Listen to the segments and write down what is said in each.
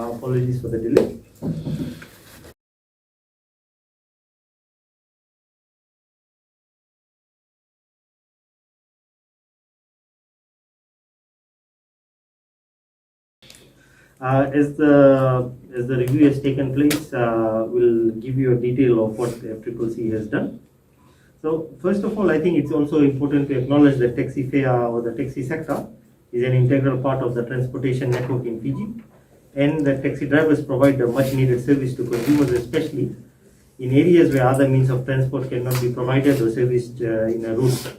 Apologies for the delay. As the review has taken place, we'll give you a detail of what the FCCC has done. So first of all, I think it's also important to acknowledge that taxi fare or the taxi sector is an integral part of the transportation network in Fiji, and that taxi drivers provide a much needed service to consumers, especially in areas where other means of transport cannot be provided or serviced in a route.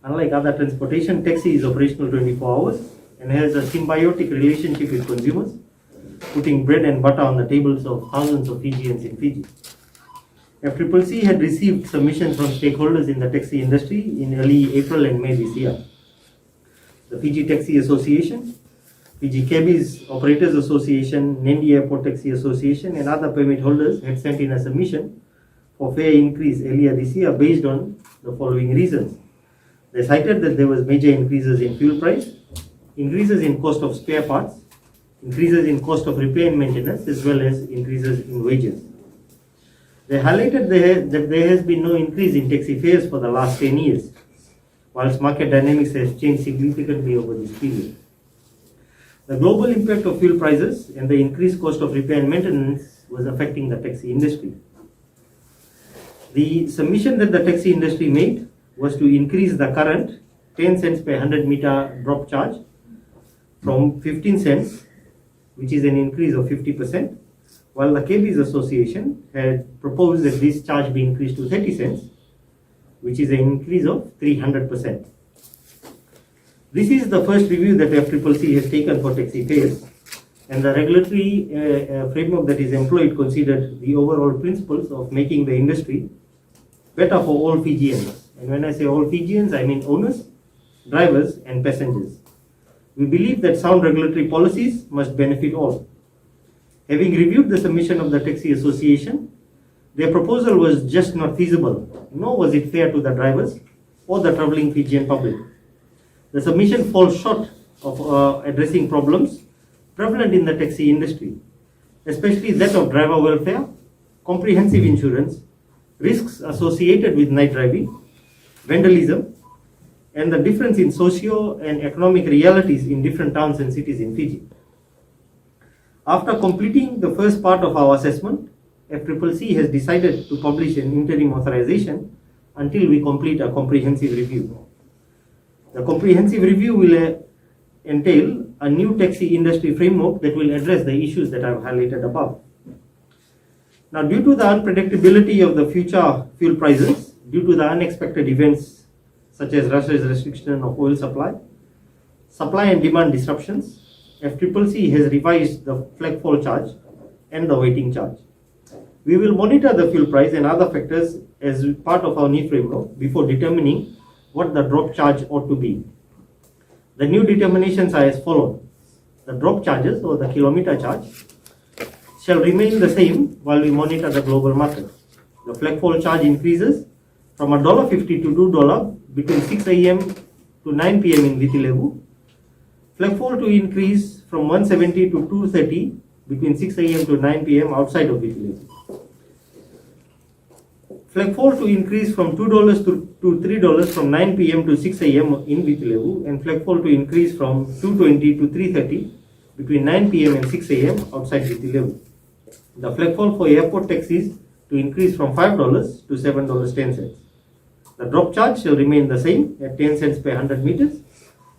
Unlike other transportation, taxi is operational 24 hours and has a symbiotic relationship with consumers, putting bread and butter on the tables of thousands of Fijians in Fiji. FCCC had received submissions from stakeholders in the taxi industry in early April and May this year. The Fiji Taxi Association, Fiji Cabbies Operators Association, Nandi Airport Taxi Association, and other permit holders had sent in a submission for fare increase earlier this year based on the following reasons. They cited that there was major increases in fuel price, increases in cost of spare parts, increases in cost of repair and maintenance, as well as increases in wages. They highlighted that there has been no increase in taxi fares for the last 10 years, whilst market dynamics has changed significantly over this period. The global impact of fuel prices and the increased cost of repair and maintenance was affecting the taxi industry. The submission that the taxi industry made was to increase the current 10 cents per 100 meter drop charge from 15 cents, which is an increase of 50%, while the Cabbies Association had proposed that this charge be increased to 30 cents, which is an increase of 300%. This is the first review that FCCC has taken for taxi fares, and the regulatory framework that is employed considered the overall principles of making the industry better for all Fijians. And when I say all Fijians, I mean owners, drivers, and passengers. We believe that sound regulatory policies must benefit all. Having reviewed the submission of the Taxi Association, their proposal was just not feasible, nor was it fair to the drivers or the travelling Fijian public. The submission falls short of addressing problems prevalent in the taxi industry, especially that of driver welfare, comprehensive insurance, risks associated with night driving, vandalism, and the difference in socio and economic realities in different towns and cities in Fiji. After completing the first part of our assessment, FCCC has decided to publish an interim authorization until we complete a comprehensive review. The comprehensive review will entail a new taxi industry framework that will address the issues that I've highlighted above. Now, due to the unpredictability of the future fuel prices, due to the unexpected events such as Russia's restriction of oil supply and demand disruptions, FCCC has revised the flag fall charge and the waiting charge. We will monitor the fuel price and other factors as part of our new framework before determining what the drop charge ought to be. The new determinations are as follows. The drop charges or the kilometer charge shall remain the same while we monitor the global market. The flag fall charge increases from $1.50 to $2 between 6 a.m. to 9 p.m. in Viti Levu. Flag fall to increase from 170 to 230 between 6 a.m. to 9 p.m. outside of Viti Levu. Flag fall to increase from $2 to $3 from 9 p.m. to 6 a.m. in Viti Levu, and flag fall to increase from 220 to 330 between 9 p.m. and 6 a.m. outside Viti Levu. The flag fall for airport taxis to increase from $5 to $7.10. The drop charge shall remain the same at 10 cents per 100 meters,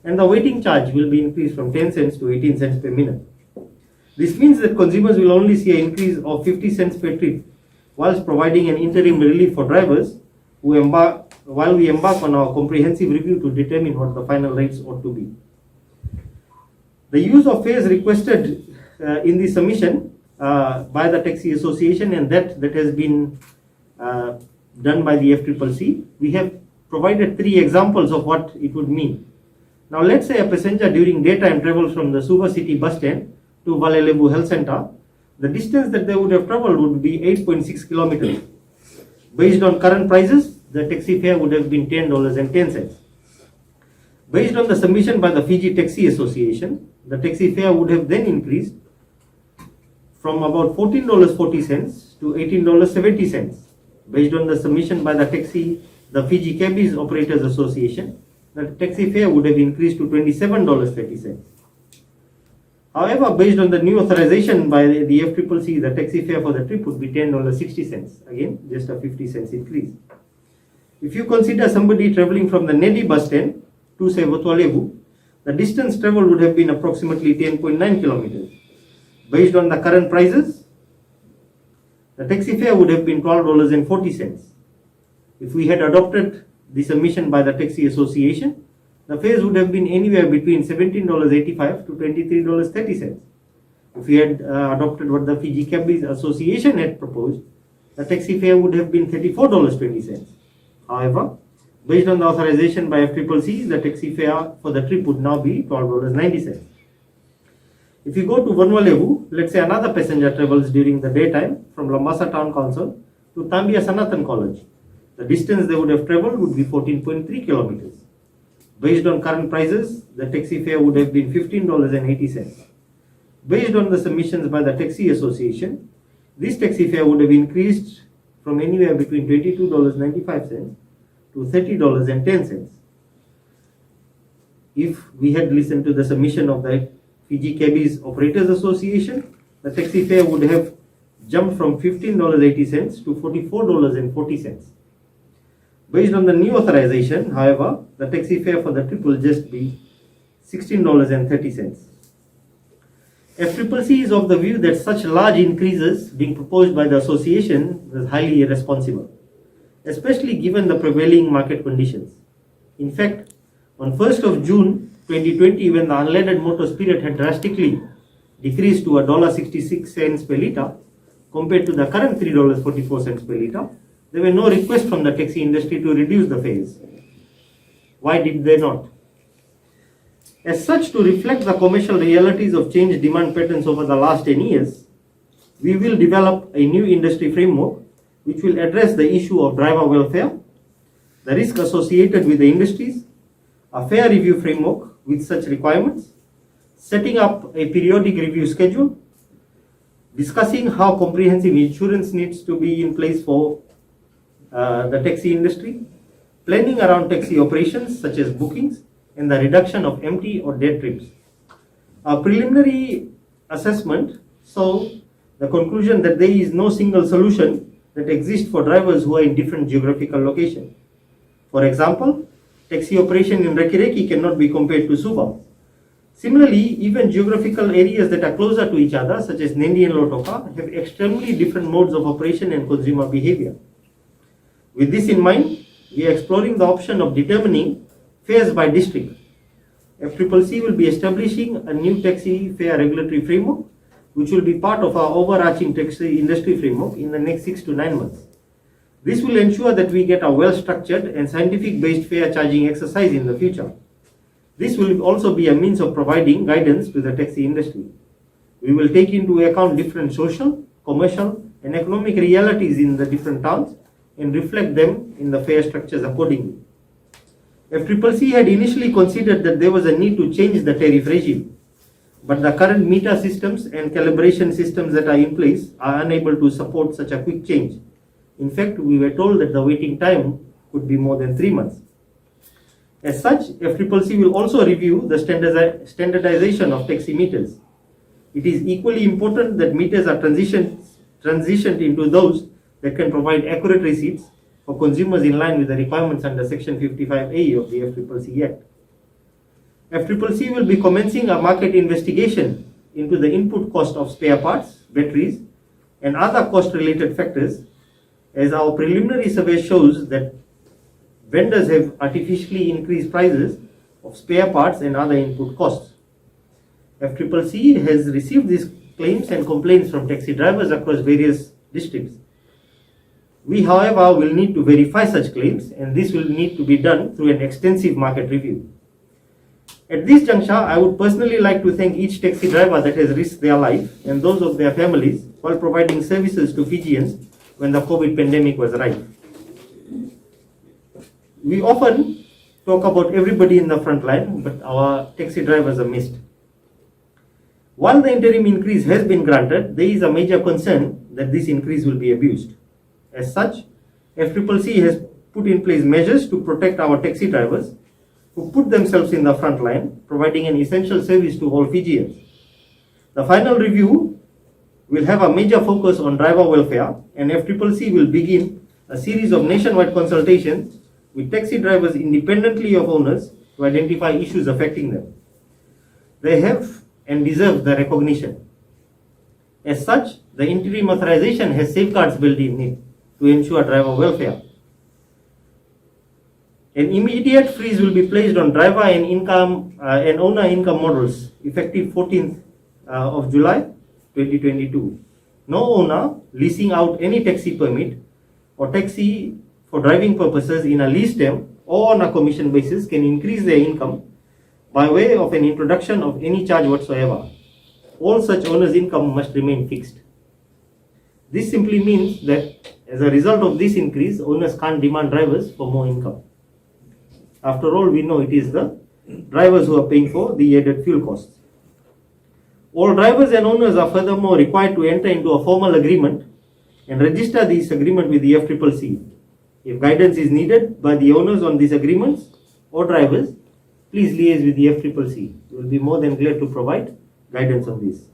and the waiting charge will be increased from 10 cents to 18 cents per minute. This means that consumers will only see an increase of 50 cents per trip, whilst providing an interim relief for drivers while we embark on our comprehensive review to determine what the final rates ought to be. The use of fares requested in the submission by the Taxi Association and that has been done by the FCCC, we have provided 3 examples of what it would mean. Now let's say a passenger during daytime travels from the Suva City bus stand to Valelevu Health Center. The distance that they would have traveled would be 8.6 kilometers. Based on current prices, the taxi fare would have been $10.10. Based on the submission by the Fiji Taxi Association, the taxi fare would have then increased from about $14.40 to $18.70, based on the submission by the Fiji Cabbies Operators Association. The taxi fare would have increased to $27.30. However, based on the new authorization by the FCCC, the taxi fare for the trip would be $10.60. Again, just a 50 cents increase. If you consider somebody traveling from the Nedi bus stand to say Votualevu, the distance traveled would have been approximately 10.9 kilometers. Based on the current prices, the taxi fare would have been $12.40. If we had adopted the submission by the Taxi Association, the fares would have been anywhere between $17.85 to $23.30. If we had adopted what the Fiji Cabbies Association had proposed, the taxi fare would have been $34.20. However, based on the authorization by FCCC, the taxi fare for the trip would now be $12.90. If you go to Vanuatu, let's say another passenger travels during the daytime from Lambasa Town Council to Tambia Sanatan College, the distance they would have traveled would be 14.3 kilometers. Based on current prices, the taxi fare would have been $15.80. Based on the submissions by the Taxi Association, this taxi fare would have increased from anywhere between $22.95 to $30.10. If we had listened to the submission of the Fiji Cabbies Operators Association, the taxi fare would have jumped from $15.80 to $44.40. Based on the new authorization, however, the taxi fare for the trip will just be $16.30. FCCC is of the view that such large increases being proposed by the association is highly irresponsible, especially given the prevailing market conditions. In fact, on 1st of June 2020, when the unleaded motor spirit had drastically decreased to $1.66 per litre compared to the current $3.44 per litre, there were no requests from the taxi industry to reduce the fares. Why did they not? As such, to reflect the commercial realities of changed demand patterns over the last 10 years, we will develop a new industry framework which will address the issue of driver welfare, the risk associated with the industries, a fare review framework with such requirements, setting up a periodic review schedule, discussing how comprehensive insurance needs to be in place for the taxi industry, planning around taxi operations such as bookings, and the reduction of empty or dead trips. A preliminary assessment saw the conclusion that there is no single solution that exists for drivers who are in different geographical locations. For example, taxi operation in Rekireki cannot be compared to Suva. Similarly, even geographical areas that are closer to each other, such as Nendi and Lotoka, have extremely different modes of operation and consumer behavior. With this in mind, we are exploring the option of determining fares by district. FCCC will be establishing a new taxi fare regulatory framework, which will be part of our overarching taxi industry framework in the next 6 to 9 months. This will ensure that we get a well-structured and scientific-based fare charging exercise in the future. This will also be a means of providing guidance to the taxi industry. We will take into account different social, commercial, and economic realities in the different towns and reflect them in the fare structures accordingly. FCCC had initially considered that there was a need to change the tariff regime, but the current meter systems and calibration systems that are in place are unable to support such a quick change. In fact, we were told that the waiting time could be more than 3 months. As such, FCCC will also review the standardization of taxi meters. It is equally important that meters are transitioned into those that can provide accurate receipts for consumers in line with the requirements under Section 55A of the FCCC Act. FCCC will be commencing a market investigation into the input cost of spare parts, batteries, and other cost-related factors, as our preliminary survey shows that vendors have artificially increased prices of spare parts and other input costs. FCCC has received these claims and complaints from taxi drivers across various districts. We, however, will need to verify such claims, and this will need to be done through an extensive market review. At this juncture, I would personally like to thank each taxi driver that has risked their life and those of their families while providing services to Fijians when the COVID pandemic was rife. We often talk about everybody in the front line, but our taxi drivers are missed. While the interim increase has been granted, there is a major concern that this increase will be abused. As such, FCCC has put in place measures to protect our taxi drivers who put themselves in the front line, providing an essential service to all Fijians. The final review will have a major focus on driver welfare, and FCCC will begin a series of nationwide consultations with taxi drivers independently of owners to identify issues affecting them. They have and deserve the recognition. As such, the interim authorization has safeguards built in it to ensure driver welfare. An immediate freeze will be placed on driver and owner income models effective 14th of July 2022. No owner leasing out any taxi permit or taxi for driving purposes in a lease term or on a commission basis can increase their income by way of an introduction of any charge whatsoever. All such owners' income must remain fixed. This simply means that as a result of this increase, owners can't demand drivers for more income. After all, we know it is the drivers who are paying for the added fuel costs. All drivers and owners are furthermore required to enter into a formal agreement and register this agreement with the FCCC. If guidance is needed by the owners on these agreements or drivers, please liaise with the FCCC. We will be more than glad to provide guidance on this.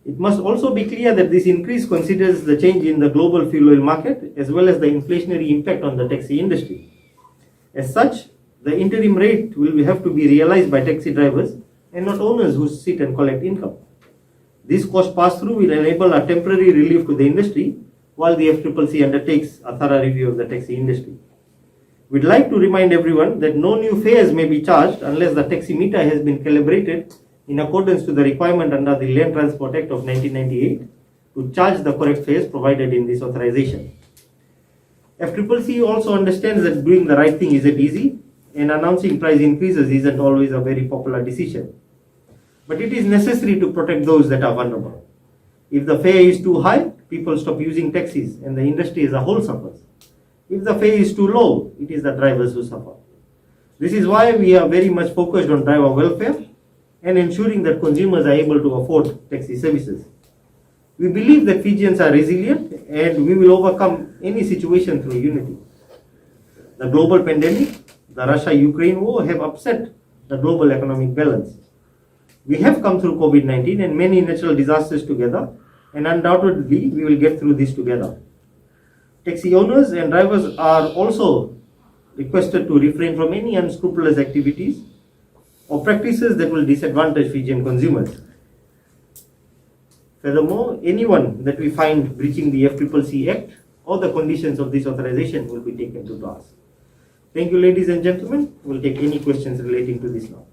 It must also be clear that this increase considers the change in the global fuel oil market as well as the inflationary impact on the taxi industry. As such, the interim rate will have to be realized by taxi drivers and not owners who sit and collect income. This cost pass-through will enable a temporary relief to the industry while the FCCC undertakes a thorough review of the taxi industry. We'd like to remind everyone that no new fares may be charged unless the taxi meter has been calibrated in accordance to the requirement under the Land Transport Act of 1998 to charge the correct fares provided in this authorization. FCCC also understands that doing the right thing isn't easy, and announcing price increases isn't always a very popular decision. But it is necessary to protect those that are vulnerable. If the fare is too high, people stop using taxis and the industry as a whole suffers. If the fare is too low, it is the drivers who suffer. This is why we are very much focused on driver welfare and ensuring that consumers are able to afford taxi services. We believe that Fijians are resilient and we will overcome any situation through unity. The global pandemic, the Russia-Ukraine war have upset the global economic balance. We have come through COVID-19 and many natural disasters together, and undoubtedly we will get through this together. Taxi owners and drivers are also requested to refrain from any unscrupulous activities or practices that will disadvantage Fijian consumers. Furthermore, anyone that we find breaching the FCCC Act or the conditions of this authorization will be taken to task. Thank you, ladies and gentlemen. We'll take any questions relating to this now.